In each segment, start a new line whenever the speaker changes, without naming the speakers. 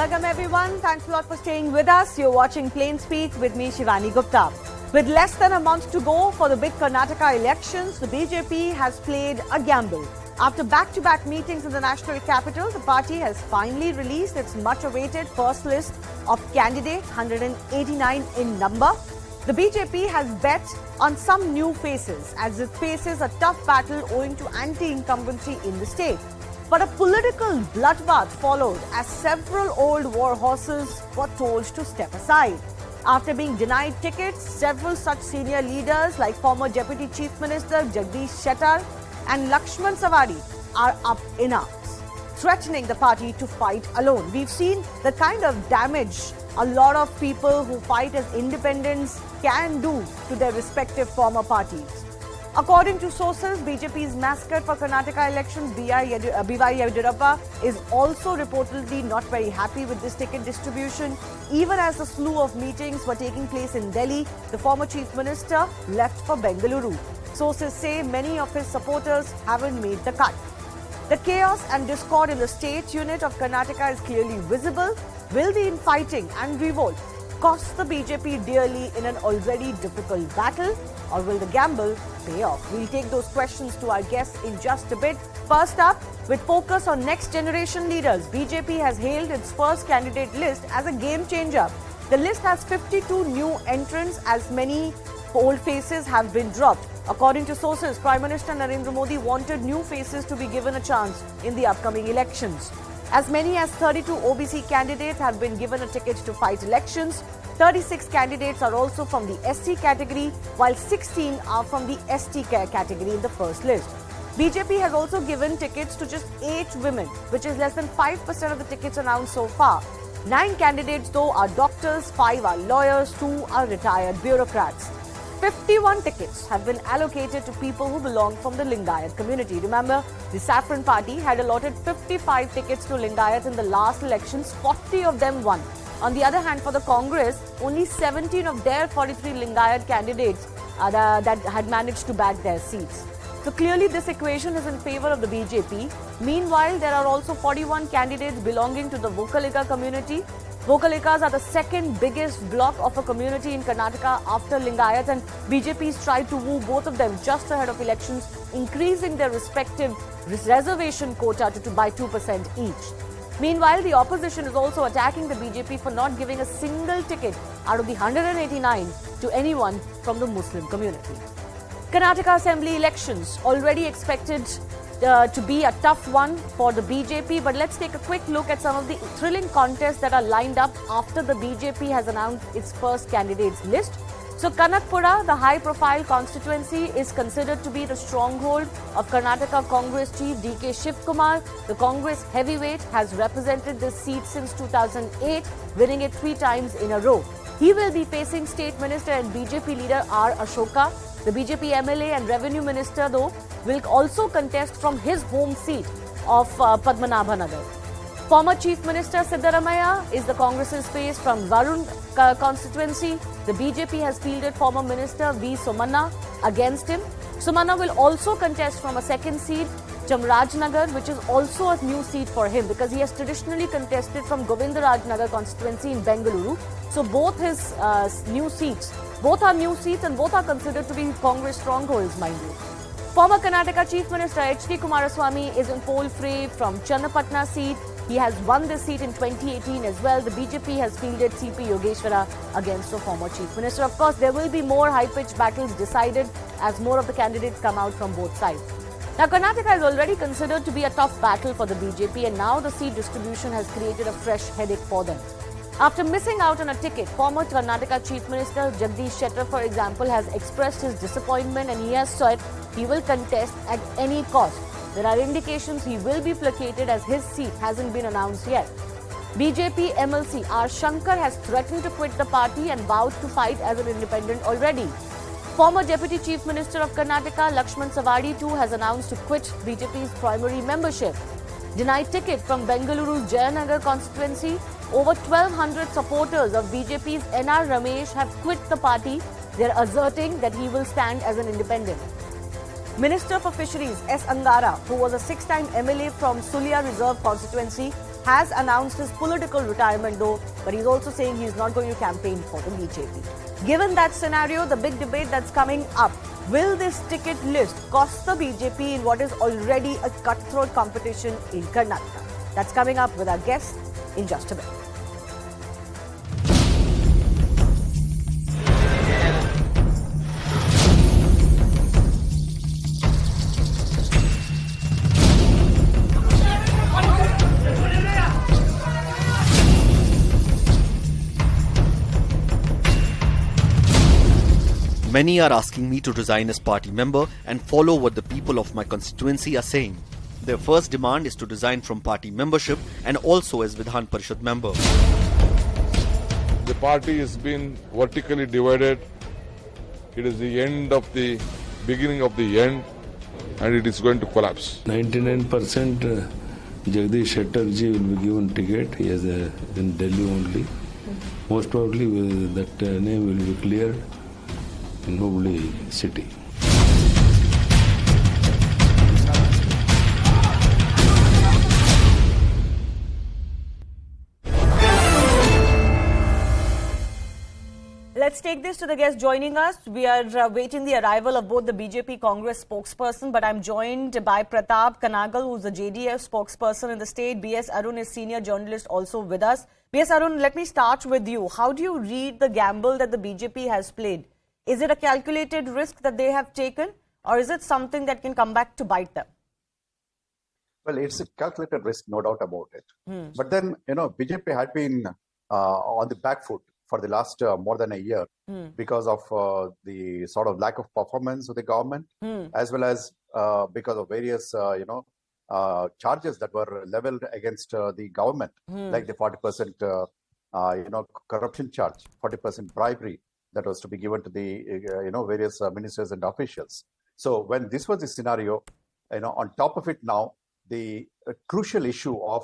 Welcome everyone. Thanks a lot for staying with us. You're watching Plain Speak with me, Shivani Gupta. With less than a month to go for the big Karnataka elections, the BJP has played a gamble. After back-to-back meetings in the national capital, the party has finally released its much-awaited first list of candidates, 189 in number. The BJP has bet on some new faces as it faces a tough battle owing to anti-incumbency in the state. But a political bloodbath followed as several old war horses were told to step aside. After being denied tickets, several such senior leaders like former Deputy Chief Minister Jagdish Shettar and Lakshman Sawadi are up in arms, threatening the party to fight alone. We've seen the kind of damage a lot of people who fight as independents can do to their respective former parties. According to sources, BJP's mascot for Karnataka elections, BY Eshwarappa, is also reportedly not very happy with this ticket distribution. Even as a slew of meetings were taking place in Delhi, the former Chief Minister left for Bengaluru. Sources say many of his supporters haven't made the cut. The chaos and discord in the state unit of Karnataka is clearly visible. Will the infighting and revolt cost the BJP dearly in an already difficult battle, or will the gamble pay off? We'll take those questions to our guests in just a bit. First up, with focus on next generation leaders, BJP has hailed its first candidate list as a game changer. The list has 52 new entrants as many old faces have been dropped. According to sources, Prime Minister Narendra Modi wanted new faces to be given a chance in the upcoming elections. As many as 32 OBC candidates have been given a ticket to fight elections. 36 candidates are also from the SC category, while 16 are from the ST category in the first list. BJP has also given tickets to just 8 women, which is less than 5% of the tickets announced so far. 9 candidates, though, are doctors, 5 are lawyers, 2 are retired bureaucrats. 51 tickets have been allocated to people who belong from the Lingayat community. Remember, the Saffron Party had allotted 55 tickets to Lingayats in the last elections. 40 of them won. On the other hand, for the Congress, only 17 of their 43 Lingayat candidates that had managed to bag their seats. So clearly this equation is in favor of the BJP. Meanwhile, there are also 41 candidates belonging to the Vokalika community. Vokalikas are the second biggest bloc of a community in Karnataka after Lingayat, and BJP's tried to woo both of them just ahead of elections, increasing their respective reservation quota by 2% each. Meanwhile, the opposition is also attacking the BJP for not giving a single ticket out of the 189 to anyone from the Muslim community. Karnataka Assembly elections already expected to be a tough one for the BJP, but let's take a quick look at some of the thrilling contests that are lined up after the BJP has announced its first candidates list. So Kanakpura, the high-profile constituency, is considered to be the stronghold of Karnataka Congress chief DK Shivkumar. The Congress heavyweight has represented this seat since 2008, winning it 3 times in a row. He will be facing State Minister and BJP leader R. Ashoka. The BJP MLA and Revenue Minister, though, will also contest from his home seat of Padmanabhanagar. Former Chief Minister Siddaramaiah is the Congress's face from Varun constituency. The BJP has fielded former Minister V. Somanna against him. Somanna will also contest from a second seat, Chamrajnagar, which is also a new seat for him because he has traditionally contested from Govindarajnagar constituency in Bengaluru. So both his new seats, both are new seats and both are considered to be Congress strongholds, mind you. Former Karnataka Chief Minister H.D. Kumaraswamy is in poll fray from Channapatna seat. He has won this seat in 2018 as well. The BJP has fielded C.P. Yogeshwara against the former Chief Minister. Of course, there will be more high-pitched battles decided as more of the candidates come out from both sides. Now, Karnataka is already considered to be a tough battle for the BJP, and now the seat distribution has created a fresh headache for them. After missing out on a ticket, former Karnataka Chief Minister Jagdish Shettar, for example, has expressed his disappointment and he has said he will contest at any cost. There are indications he will be placated as his seat hasn't been announced yet. BJP MLC R. Shankar has threatened to quit the party and vowed to fight as an independent already. Former Deputy Chief Minister of Karnataka Lakshman Sawadi too has announced to quit BJP's primary membership. Denied ticket from Bengaluru's Jayanagar constituency, over 1,200 supporters of BJP's N.R. Ramesh have quit the party. They are asserting that he will stand as an independent. Minister for Fisheries S. Angara, who was a 6-time MLA from Sulia Reserve constituency, has announced his political retirement though, but he's also saying he's not going to campaign for the BJP. Given that scenario, the big debate that's coming up, will this ticket list cost the BJP in what is already a cutthroat competition in Karnataka? That's coming up with our guest in just a bit.
Many are asking me to resign as party member and follow what the people of my constituency are saying. Their first demand is to resign from party membership and also as Vidhan Parishad member.
The party has been vertically divided. It is the end of the beginning of the end, and it is going to collapse.
99% Jagdish Shettar ji will be given ticket. He is in Delhi only. Most probably that name will be cleared in Hubli city.
Let's take this to the guest joining us. We are waiting the arrival of both the BJP Congress spokesperson, but I'm joined by Pratap Kanagal, who's the JDF spokesperson in the state. B.S. Arun is senior journalist also with us. B.S. Arun, let me start with you. How do you read the gamble that the BJP has played? Is it a calculated risk that they have taken, or is it something that can come back to bite them?
Well, it's a calculated risk, no doubt about it. But then, BJP had been on the back foot for the last more than a year because of the sort of lack of performance of the government, as well as because of various, charges that were leveled against the government, like the 40%, corruption charge, 40% bribery that was to be given to the, various ministers and officials. So when this was the scenario, on top of it now, the crucial issue of,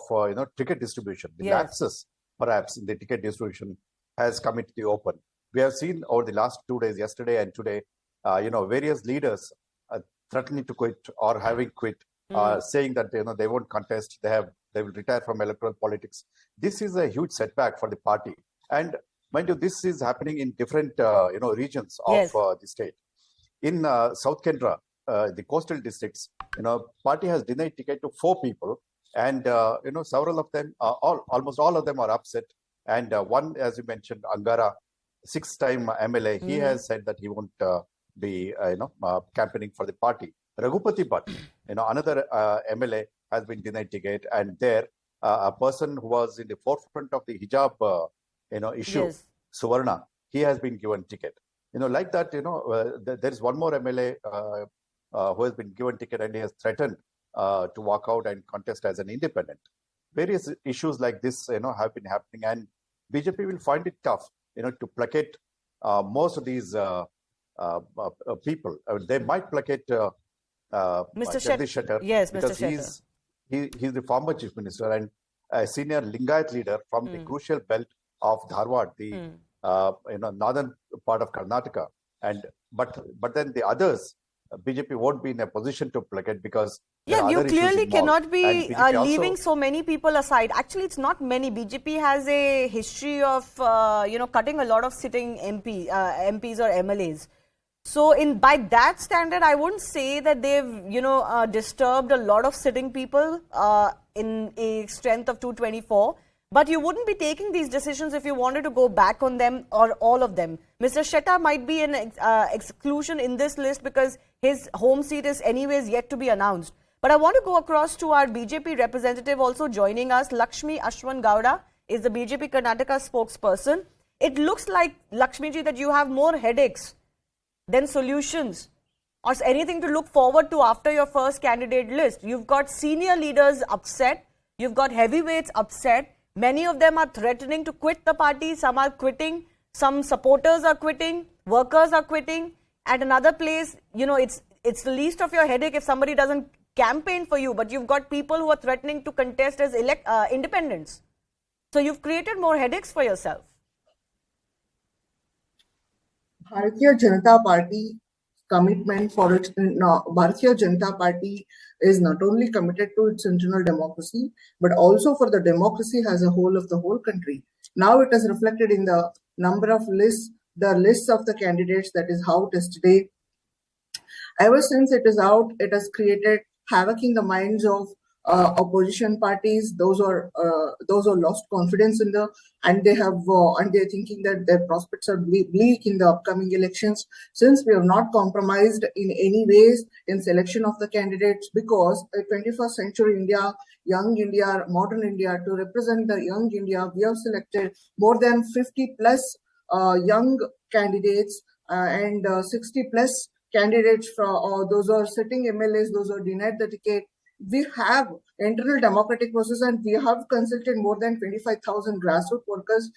ticket distribution, the lapses perhaps in the ticket distribution has come into the open. We have seen over the last 2 days, yesterday and today, various leaders threatening to quit or having quit, saying that, they won't contest, they will retire from electoral politics. This is a huge setback for the party. And mind you, this is happening in different, regions of the state. In South Kendra, the coastal districts, party has denied ticket to 4 people, and several of them, almost all of them are upset. And one, as you mentioned, Angara, 6-time MLA, he has said that he won't be, campaigning for the party. Raghupati Bhatt, another MLA, has been denied ticket, and there, a person who was in the forefront of the hijab, issue, Suvarna, he has been given ticket. Like that, there is one more MLA who has been given ticket, and he has threatened to walk out and contest as an independent. Various issues like this, have been happening, and BJP will find it tough, to placate most of these people. They might placate
Mr.
Jagdish Shettar,
yes,
because
Mr. Shettar.
He's the former chief minister and a senior Lingayat leader from the crucial belt of Dharwad, the northern part of Karnataka. And but then the others, BJP won't be in a position to placate because
you clearly cannot be leaving
also,
so many people aside. Actually, it's not many. BJP has a history of cutting a lot of sitting MPs or MLAs. So by that standard, I wouldn't say that they've disturbed a lot of sitting people in a strength of 224. But you wouldn't be taking these decisions if you wanted to go back on them or all of them. Mr. Shettar might be an exclusion in this list because his home seat is anyways yet to be announced. But I want to go across to our BJP representative also joining us. Lakshmi Ashwan Gowda is the BJP Karnataka spokesperson. It looks like, Lakshmi ji, that you have more headaches than solutions or anything to look forward to after your first candidate list. You've got senior leaders upset. You've got heavyweights upset. Many of them are threatening to quit the party. Some are quitting. Some supporters are quitting. Workers are quitting. At another place, it's the least of your headache if somebody doesn't campaign for you. But you've got people who are threatening to contest as independents. So you've created more headaches for yourself.
Bharatiya Janata Party commitment for its Bharatiya Janata Party is not only committed to its internal democracy, but also for the democracy as a whole of the whole country. Now it is reflected in the number of lists, the lists of the candidates that is how it is today. Ever since it is out, it has created havoc in the minds of opposition parties. Those who lost confidence in and they're thinking that their prospects are bleak in the upcoming elections. Since we have not compromised in any ways in selection of the candidates, because 21st century India, young India, modern India, to represent the young India, we have selected more than 50 plus young candidates and 60 plus candidates from those who are sitting MLAs, those who are denied the ticket. We have internal democratic process, and we have consulted more than 25,000 grassroots workers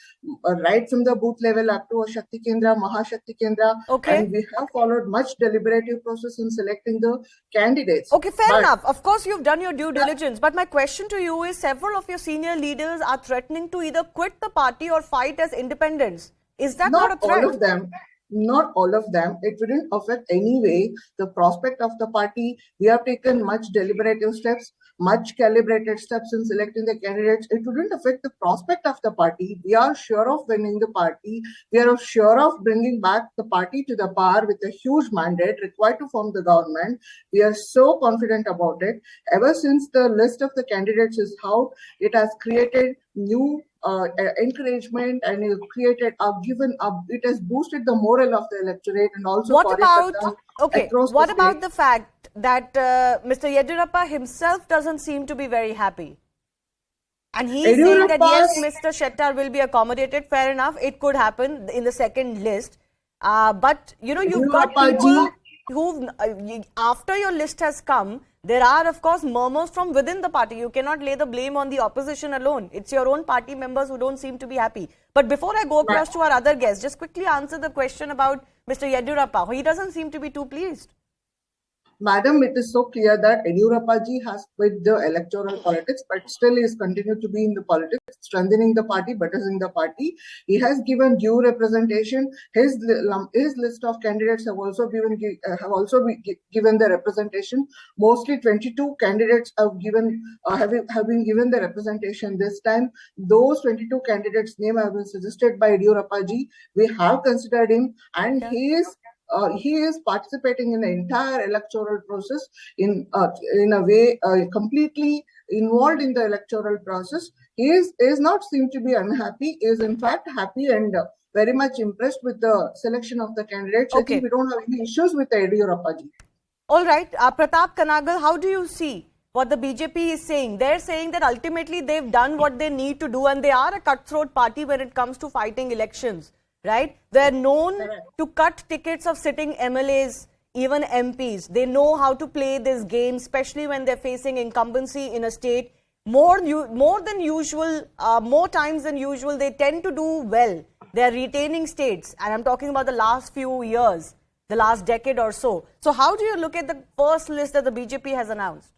right from the booth level up to a Shakti Kendra, Mahashakti Kendra.
Okay.
And we have followed much deliberative process in selecting the candidates.
Okay, fair enough. Of course, you've done your due diligence. But my question to you is, several of your senior leaders are threatening to either quit the party or fight as independents. Is that not a threat?
All of them. Not all of them. It wouldn't affect any way the prospect of the party. We have taken much deliberative steps, much calibrated steps in selecting the candidates. It wouldn't affect the prospect of the party. We are sure of winning the party. We are sure of bringing back the party to the power with a huge mandate required to form the government. We are so confident about it. Ever since the list of the candidates is out, it has created new encouragement, and it has boosted the morale of the electorate, and also
what about the fact that Mr. Yediyurappa himself doesn't seem to be very happy, and he is saying that yes, Mr. Shettar will be accommodated. Fair enough, it could happen in the second list, but you know, you've got people who after your list has come, there are, of course, murmurs from within the party. You cannot lay the blame on the opposition alone. It's your own party members who don't seem to be happy. But before I go across to our other guests, just quickly answer the question about Mr. Yediyurappa. He doesn't seem to be too pleased.
Madam, it is so clear that Yediyurappa ji has quit the electoral politics, but still is continued to be in the politics, strengthening the party, bettering the party. He has given due representation. His list of candidates have also been given the representation. Mostly 22 candidates have been given the representation this time. Those 22 candidates' name have been suggested by Yediyurappa ji. We have considered him, and he is participating in the entire electoral process in a way completely involved in the electoral process. He is not seem to be unhappy. He is in fact happy and very much impressed with the selection of the candidates.
Okay.
I think we don't have any issues with Yediyurappa ji.
All right, Pratap Kanagal, how do you see what the BJP is saying? They're saying that ultimately they've done what they need to do, and they are a cutthroat party when it comes to fighting elections. Right? They're known to cut tickets of sitting MLAs, even MPs. They know how to play this game, especially when they're facing incumbency in a state. More than usual, more times than usual, they tend to do well. They're retaining states. And I'm talking about the last few years, the last decade or so. So how do you look at the first list that the BJP has announced?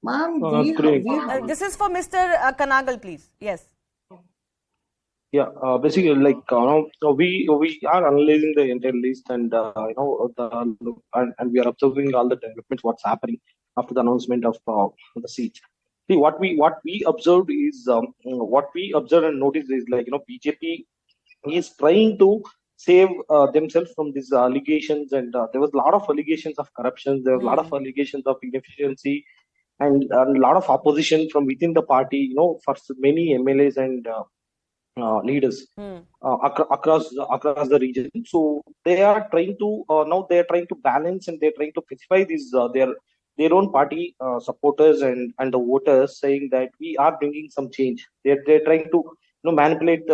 Ma'am,
this is for Mr. Kanagal, please. Yes.
Yeah, basically, like we are analyzing the entire list, and and we are observing all the developments, what's happening after the announcement of the seats. See, what we observed is what we observed and noticed is, like, BJP is trying to save themselves from these allegations, and there was a lot of allegations of corruption. There was a lot of allegations of inefficiency, and a lot of opposition from within the party. For many MLAs and leaders across the region. So they are trying to now they are trying to balance, and they are trying to pacify these their own party supporters and the voters, saying that we are bringing some change. They're trying to manipulate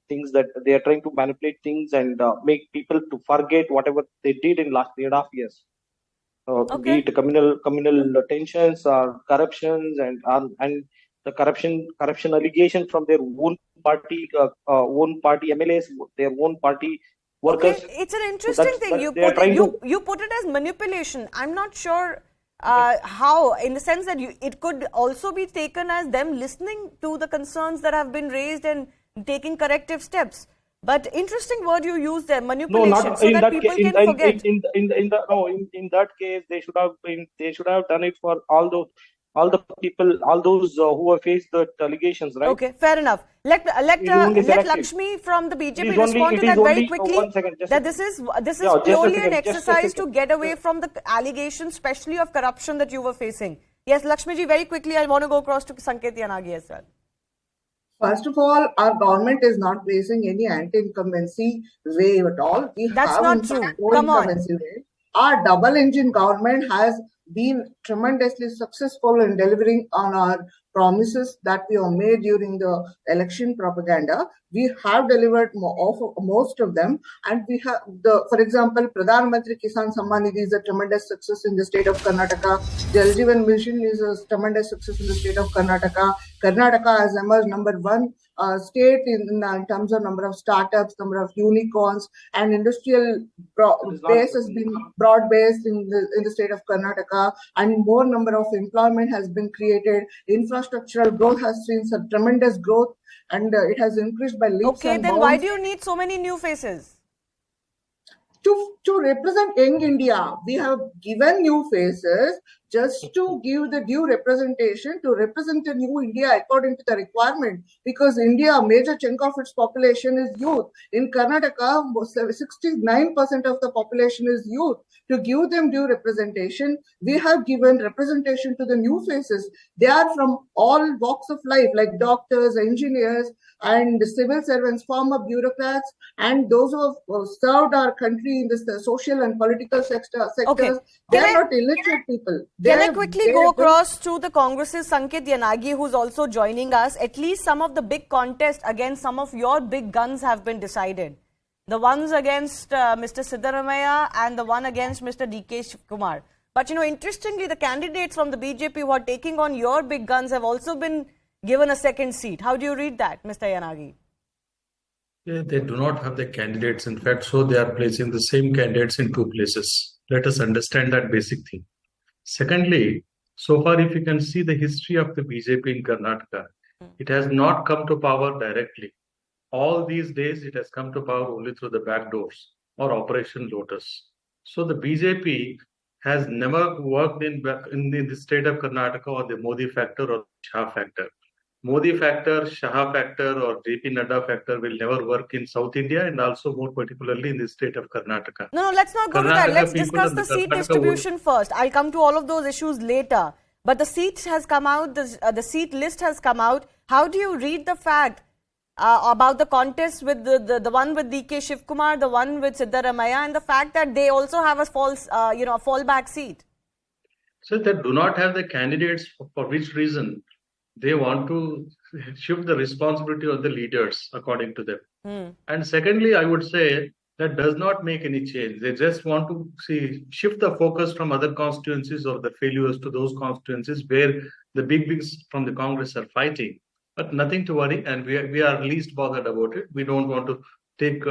things, that they are trying to manipulate things and make people to forget whatever they did in last 3.5 years. Be it communal tensions or corruptions and the corruption allegation from their own party MLAs, their own party workers.
Okay, it's an interesting thing. You put it as manipulation. I'm not sure how, in the sense that it could also be taken as them listening to the concerns that have been raised and taking corrective steps. But interesting word you used there,
No,
manipulation,
not
so
in
that
that
people
case.
can forget.
In that case, they should have done it for all the people, all those who have faced the allegations, right?
Okay, fair enough. Let
It is only
let
selective.
Lakshmi from the
It
BJP
is only.
respond
It
to
is
that very
only.
quickly.
1 second. Just a
That
second.
this is
Yeah, just a
purely an
second. Just a
exercise to
second.
get away from the allegations, especially of corruption that you were facing. Yes, Lakshmi ji, very quickly, I want to go across to Sanket Yanagi as well.
First of all, our government is not facing any anti-incumbency wave at all. We
That's
have,
not
in fact,
true.
no
Come on.
incumbency wave. Our double-engine government has been tremendously successful in delivering on our promises that we have made during the election propaganda. We have delivered most of them, and we have for example, Pradhan Mantri Kisan Samman Nidhi is a tremendous success in the state of Karnataka. Jal Jeevan Mission is a tremendous success in the state of Karnataka. Karnataka has emerged number one state in terms of number of startups, number of unicorns, and industrial base has been broad-based in the state of Karnataka, and more number of employment has been created. Infrastructural growth has seen some tremendous growth, and it has increased by leaps
Okay,
and
then
bounds.
why do you need so many new faces?
To represent young India, we have given new faces just to give the due representation, to represent the new India according to the requirement, because India, a major chunk of its population is youth. In Karnataka, 69% of the population is youth. To give them due representation, we have given representation to the new faces. They are from all walks of life, like doctors, engineers, and civil servants, former bureaucrats, and those who have served our country in the social and political sectors.
Okay.
They are not illiterate people.
Can I quickly go across to the Congress's Sanket Yanagi, who's also joining us? At least some of the big contests against some of your big guns have been decided. The ones against Mr. Siddaramaiah and the one against Mr. DK Shivkumar. But, interestingly, the candidates from the BJP who are taking on your big guns have also been given a second seat. How do you read that, Mr. Yanagi?
Yeah, they do not have the candidates. In fact, so they are placing the same candidates in two places. Let us understand that basic thing. Secondly, so far, if you can see the history of the BJP in Karnataka, it has not come to power directly. All these days, it has come to power only through the back doors or Operation Lotus. So the BJP has never worked in the state of Karnataka or the Modi factor or Shah factor. Modi factor, Shah factor or JP Nadda factor will never work in South India and also more particularly in the state of Karnataka.
No, let's not go to that. Let's discuss the seat distribution first. I'll come to all of those issues later. But the seat has come out, the seat list has come out. How do you read the fact about the contest with the one with DK Shivkumar, the one with Siddaramaiah, and the fact that they also have a fallback seat?
So they do not have the candidates for which reason they want to shift the responsibility on the leaders according to them. And secondly, I would say that does not make any change. They just want to shift the focus from other constituencies or the failures to those constituencies where the big wigs from the Congress are fighting. But nothing to worry, and we are least bothered about it. We don't want to take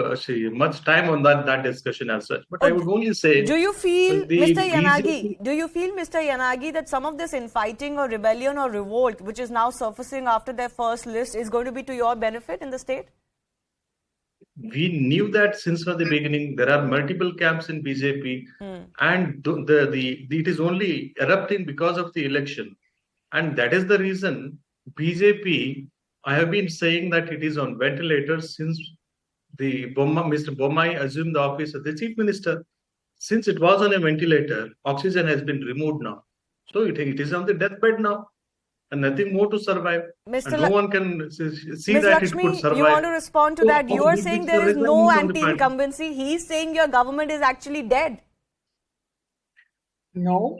much time on that discussion as such. But I would only say,
do you feel, Mr. Yanagi, that some of this infighting or rebellion or revolt, which is now surfacing after their first list, is going to be to your benefit in the state?
We knew that since the beginning. There are multiple camps in BJP, and it is only erupting because of the election, and that is the reason BJP. I have been saying that it is on ventilators since Mr. Bommai assumed the office of the chief minister. Since it was on a ventilator, oxygen has been removed now, so it is on the deathbed now. And nothing more to survive. And no one can see
Ms.
that
Lakshmi,
it could survive.
You want to respond to that? You are saying there is no anti-incumbency. He's saying your government is actually dead.
No,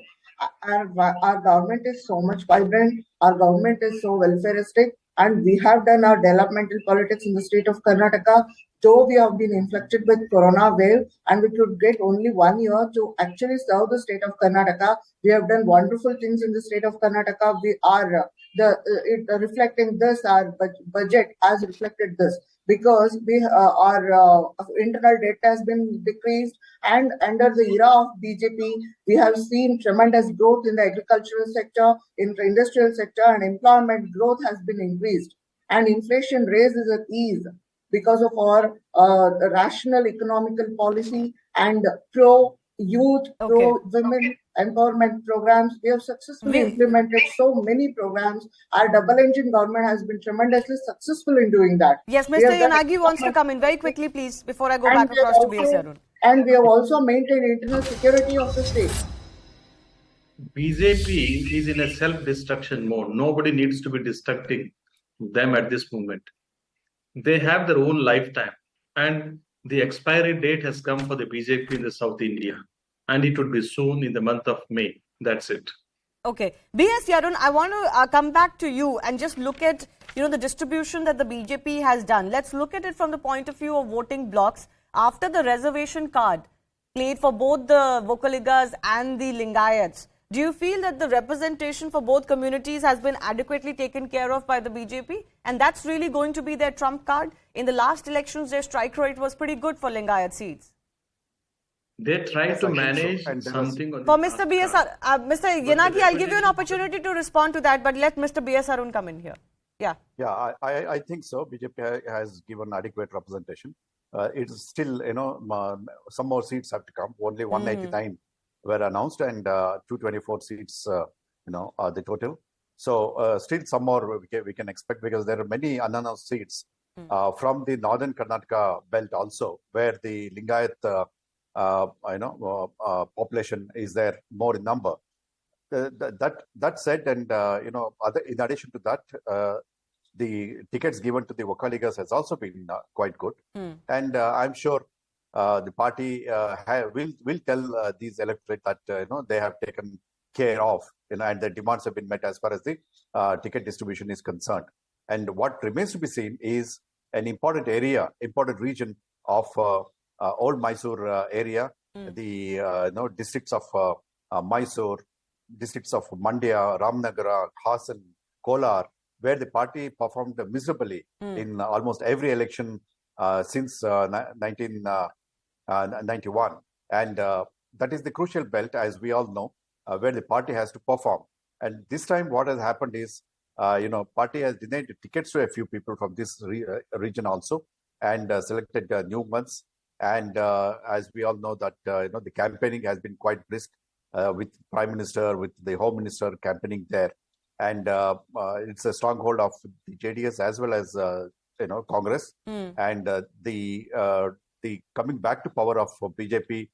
our government is so much vibrant. Our government is so welfareistic, and we have done our developmental politics in the state of Karnataka. Though we have been inflicted with corona wave and we could get only 1 year to actually serve the state of Karnataka, we have done wonderful things in the state of Karnataka. We are reflecting this. Our budget has reflected this because our internal debt has been decreased, and under the era of BJP, we have seen tremendous growth in the agricultural sector, in the industrial sector, and employment growth has been increased, and inflation rate is at ease. because of our rational economical policy and pro-youth, pro-women empowerment programs. We have successfully implemented so many programs. Our double-engine government has been tremendously successful in doing that.
Yes, Mr. Yanagi wants to come in very quickly, please, before I go back across to B.S. Arun.
And we have also maintained internal security of the state.
BJP is in a self-destruction mode. Nobody needs to be destructing them at this moment. They have their own lifetime, and the expiry date has come for the BJP in the South India, and it would be soon in the month of May. That's it.
Okay, B.S. Arun, I want to come back to you and just look at the distribution that the BJP has done. Let's look at it from the point of view of voting blocks. After the reservation card played for both the Vokaligas and the Lingayats, do you feel that the representation for both communities has been adequately taken care of by the BJP? And that's really going to be their trump card? In the last elections, their strike rate was pretty good for Lingayat seats.
They try to manage something.
For Mr. B.S. Mr. Yanagi, I'll give you an opportunity to respond to that, but let Mr. B.S. Arun come in here. Yeah.
Yeah, I think so. BJP has given adequate representation. It's still, some more seats have to come. Only 189 were announced, and 224 seats, are the total. So still some more we can expect, because there are many unannounced seats from the northern Karnataka belt also, where the Lingayat population is there more in number. That said, and in addition to that, the tickets given to the Vokaligas has also been quite good, and I'm sure the party will tell these electorate that they have taken care of, and the demands have been met as far as the ticket distribution is concerned. And what remains to be seen is an important region of old Mysore area, the districts of Mysore, districts of Mandya, Ramnagara, Hassan, Kolar, where the party performed miserably in almost every election since 1991. And that is the crucial belt, as we all know, where the party has to perform. And this time what has happened is, party has denied tickets to a few people from this region also, and selected new ones. And as we all know that, the campaigning has been quite brisk with Prime Minister, with the Home Minister campaigning there. And it's a stronghold of the JDS as well as, Congress. And the coming back to power of BJP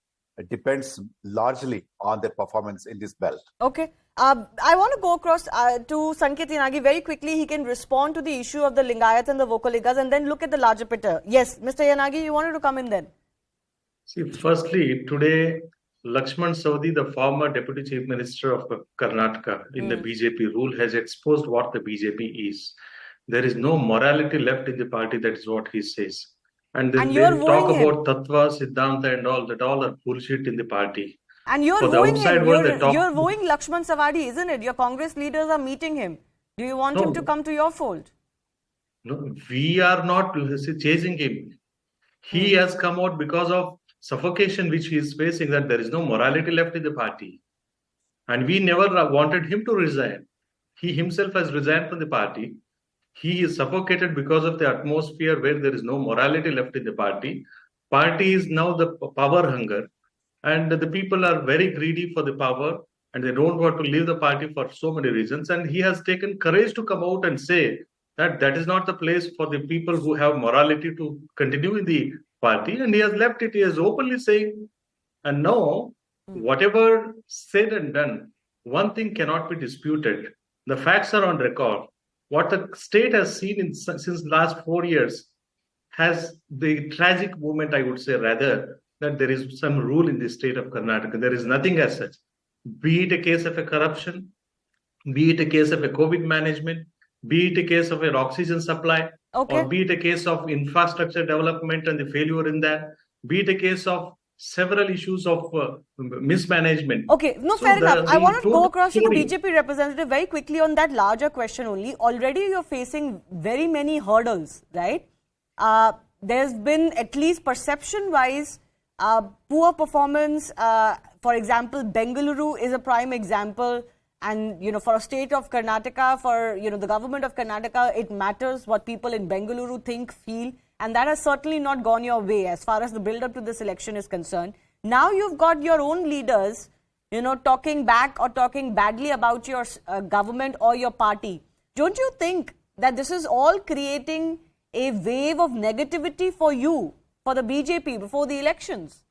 depends largely on their performance in this belt.
Okay. I want to go across to Sanket Yanagi very quickly. He can respond to the issue of the Lingayats and the Vokaligas, and then look at the larger picture. Yes, Mr. Yanagi, you wanted to come in then.
See, firstly, today, Lakshman Saudi, the former Deputy Chief Minister of Karnataka in the BJP rule, has exposed what the BJP is. There is no morality left in the party, that is what he says. And then they talk about Tattva, Siddhanta and all, that all are bullshit in the party.
And you're wooing him. You're wooing Lakshman Savari, isn't it? Your Congress leaders are meeting him. Do you want him to come to your fold?
No, we are not chasing him. He has come out because of suffocation which he is facing, that there is no morality left in the party. And we never wanted him to resign. He himself has resigned from the party. He is suffocated because of the atmosphere where there is no morality left in the party. Party is now the power hunger, and the people are very greedy for the power, and they don't want to leave the party for so many reasons. And he has taken courage to come out and say that that is not the place for the people who have morality to continue in the party, and he has left it. He is openly saying, and now whatever said and done, one thing cannot be disputed. The facts are on record. What the state has seen since the last 4 years has the tragic moment, I would say, rather, that there is some rule in the state of Karnataka. There is nothing as such. Be it a case of a corruption, be it a case of a COVID management, be it a case of an oxygen supply, or be it a case of infrastructure development and the failure in that, be it a case of several issues of mismanagement.
Okay, no, so fair enough. I want to go across to the BJP representative very quickly on that larger question only. Already you're facing very many hurdles, right? There's been, at least perception-wise, poor performance. For example, Bengaluru is a prime example. And, for a state of Karnataka, for, the government of Karnataka, it matters what people in Bengaluru think, feel. and that has certainly not gone your way as far as the build-up to this election is concerned. Now you've got your own leaders, talking back or talking badly about your government or your party. Don't you think that this is all creating a wave of negativity for you, for the BJP before the elections?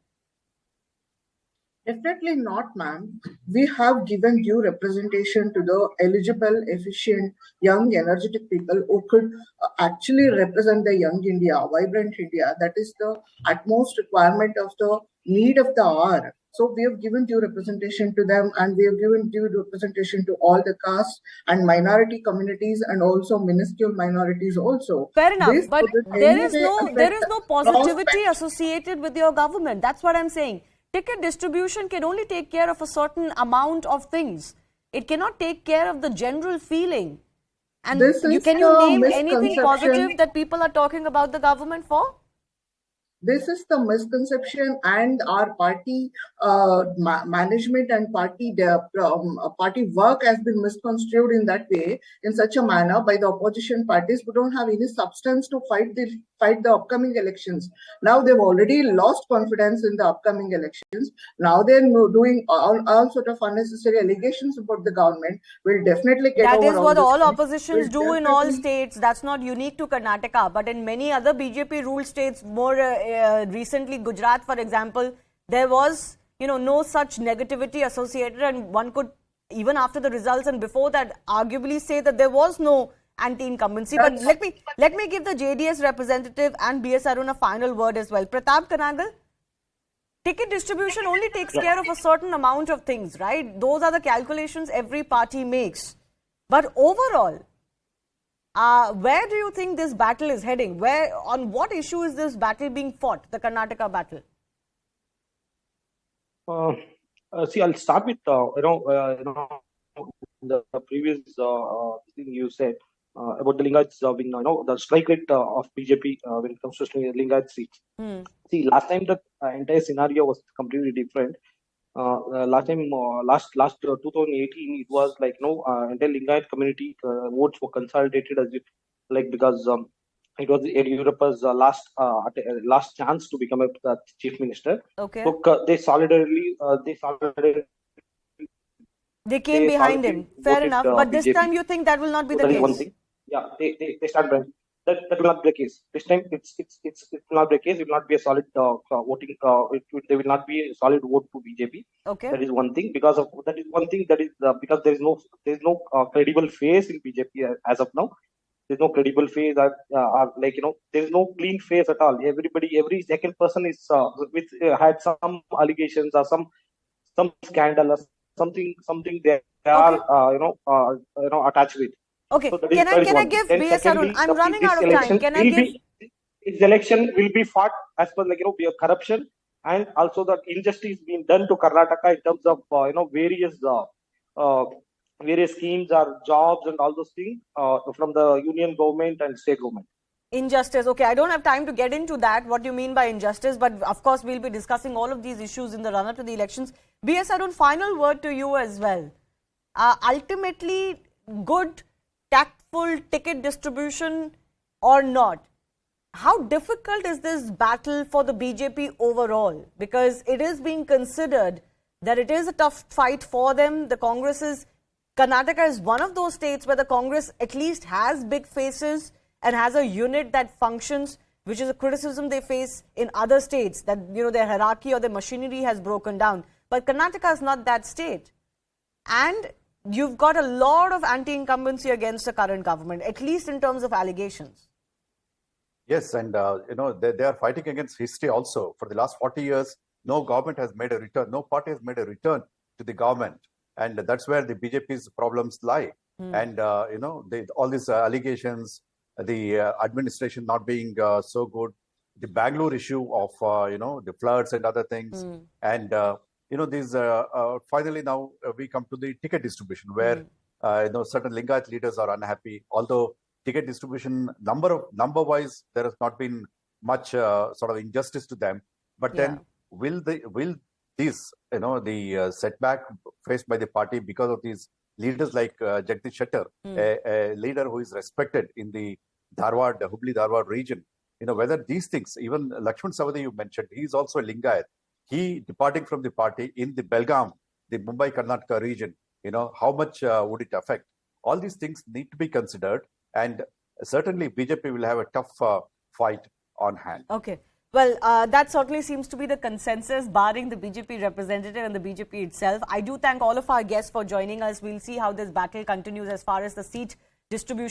Definitely not, ma'am. We have given due representation to the eligible, efficient, young, energetic people who could actually represent the young India, vibrant India. That is the utmost requirement of the need of the hour. So we have given due representation to them, and we have given due representation to all the caste and minority communities, and also minuscule minorities also.
Fair enough,
This
but
would
there
anyway
is no
affect
positivity
prospects.
associated with your government. That's what I'm saying. Ticket distribution can only take care of a certain amount of things. It cannot take care of the general feeling. And
This is
can you
the
name anything
misconception.
positive that people are talking about the government for?
This is the misconception, and our party management and party work has been misconstrued in that way, in such a manner by the opposition parties who don't have any substance to fight the upcoming elections. Now they've already lost confidence in the upcoming elections. Now they're doing all sort of unnecessary allegations about the government. We'll definitely get
That
over
is what
all
all
this.
oppositions do in all states. That's not unique to Karnataka. But in many other BJP ruled states, more recently Gujarat, for example, there was no such negativity associated, and one could, even after the results and before that, arguably say that there was no anti-incumbency. But let me give the JDS representative and BS Arun a final word as well. Pratap Kanagal, ticket distribution only takes care of a certain amount of things, right? Those are the calculations every party makes. But overall, where do you think this battle is heading? On what issue is this battle being fought, the Karnataka battle?
See, I'll start with the previous thing you said about the Lingayats being the strike rate of BJP when it comes to Lingayat seats. See, last time the entire scenario was completely different. Last time, last 2018, it was like entire Lingayat community votes were consolidated because it was Eshwarappa's last chance to become a chief minister.
Okay.
So they solidarily
they came behind him. Fair enough. But this
BJP.
time you think that will not be the
That
case?
is one thing. Yeah, they start behind. That will not be the case. This time it will not be the case. It will not be a solid voting. There will not be a solid vote to BJP.
Okay.
That is one thing. Because there is no credible face in BJP as of now. There's no credible face that there is no clean face at all. Every second person is had some allegations or some scandal or something they are attached with.
Okay,
so
can I give BS Arun? I'm running out of time. Can I give?
This election will be fought as per corruption, and also the injustice being done to Karnataka in terms of various schemes or jobs and all those things from the union government and state government.
Injustice. Okay, I don't have time to get into that, what you mean by injustice, but of course we'll be discussing all of these issues in the run-up to the elections. BS Arun, final word to you as well. Ultimately, good, tactful ticket distribution or not, how difficult is this battle for the BJP overall? Because it is being considered that it is a tough fight for them. The Karnataka is one of those states where the Congress at least has big faces and has a unit that functions, which is a criticism they face in other states, that their hierarchy or their machinery has broken down. But Karnataka is not that state. And you've got a lot of anti-incumbency against the current government, at least in terms of allegations.
Yes, and they are fighting against history also. For the last 40 years, no government has made a return, no party has made a return to the government. And that's where the BJP's problems lie. And, all these allegations, the administration not being so good, the Bangalore issue of, the floods and other things. And, these finally now we come to the ticket distribution where, certain Lingayat leaders are unhappy. Although ticket distribution number-wise, there has not been much sort of injustice to them. But then will this, the setback faced by the party because of these leaders like Jagdish Shettar, a leader who is respected in the Hubli-Dharwad region, whether these things, even Lakshman Savadi you mentioned, he is also a Lingayat. He departing from the party in the Belgaum, the Mumbai Karnataka region, how much would it affect? All these things need to be considered, and certainly BJP will have a tough fight on hand.
Okay. Well, that certainly seems to be the consensus, barring the BJP representative and the BJP itself. I do thank all of our guests for joining us. We'll see how this battle continues as far as the seat distribution